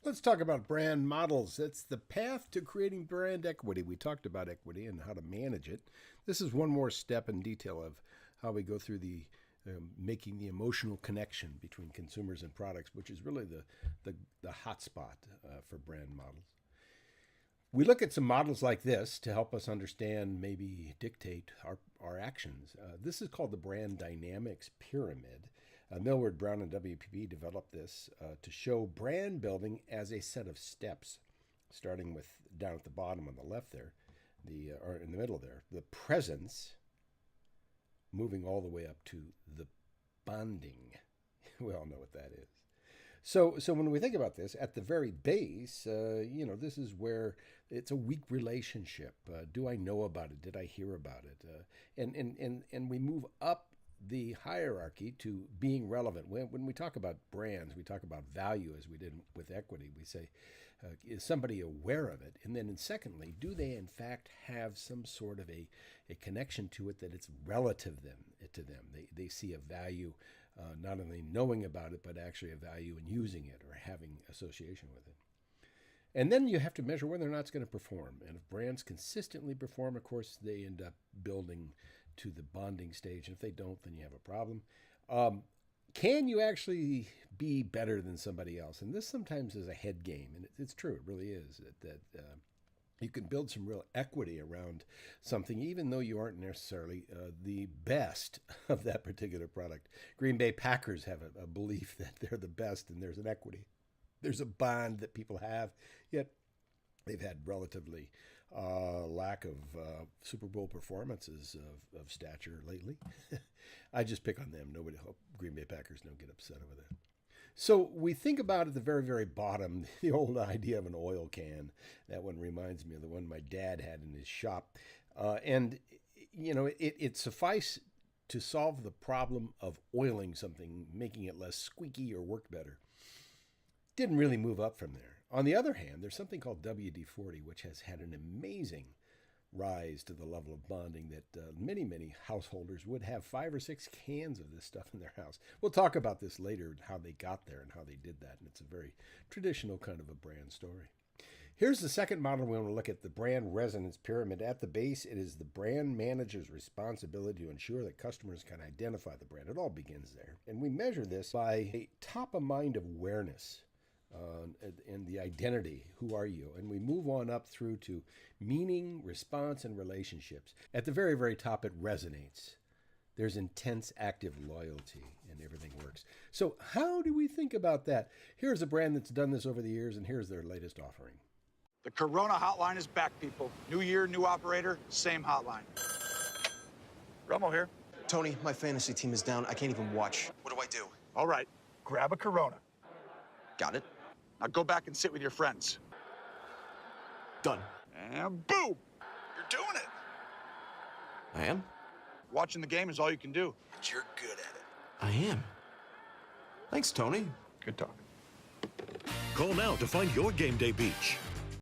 Let's talk about brand models. It's the path to creating brand equity. We talked about equity and how to manage it. This is one more step in detail of how we go through the making the emotional connection between consumers and products, which is really the hot spot for brand models. We look at some models like this to help us understand, maybe dictate our actions. This is called the Brand Dynamics Pyramid. Millward Brown and WPP developed this to show brand building as a set of steps, starting with down at the bottom on the left there, or in the middle there, the presence, moving all the way up to the bonding. We all know what that is. So when we think about this, at the very base, this is where it's a weak relationship. Do I know about it? Did I hear about it? And we move up the hierarchy to being relevant. When we talk about brands, we talk about value as we did with equity. We say, is somebody aware of it? And then secondly, do they in fact have some sort of a connection to it that it's relative to them? They see a value not only knowing about it, but actually a value in using it or having association with it. And then you have to measure whether or not it's going to perform. And if brands consistently perform, of course, they end up building to the bonding stage. And if they don't, then you have a problem. Can you actually be better than somebody else? And this sometimes is a head game. And it's true. It really is. That you can build some real equity around something, even though you aren't necessarily the best of that particular product. Green Bay Packers have a belief that they're the best, and there's an equity. There's a bond that people have, yet they've had relatively lack of Super Bowl performances of stature lately. I just pick on them. Nobody hope Green Bay Packers don't get upset over that. So we think about at the very, very bottom, the old idea of an oil can. That one reminds me of the one my dad had in his shop. It suffice to solve the problem of oiling something, making it less squeaky or work better. Didn't really move up from there. On the other hand, there's something called WD-40, which has had an amazing rise to the level of bonding that many householders would have 5 or 6 cans of this stuff in their house. We'll talk about this later, how they got there and how they did that. And it's a very traditional kind of a brand story. Here's the second model we want to look at, the brand resonance pyramid. At the base, it is the brand manager's responsibility to ensure that customers can identify the brand. It all begins there. And we measure this by a top-of-mind awareness. And the identity, who are you? And we move on up through to meaning, response, and relationships. At the very, very top, it resonates. There's intense active loyalty, and everything works. So how do we think about that? Here's a brand that's done this over the years, and here's their latest offering. The Corona hotline is back, people. New year, new operator, same hotline. Romo here. Tony, my fantasy team is down. I can't even watch. What do I do? All right, grab a Corona. Got it. Now go back and sit with your friends. Done. And boom! You're doing it. I am? Watching the game is all you can do. But you're good at it. I am. Thanks, Tony. Good talk. Call now to find your game day beach.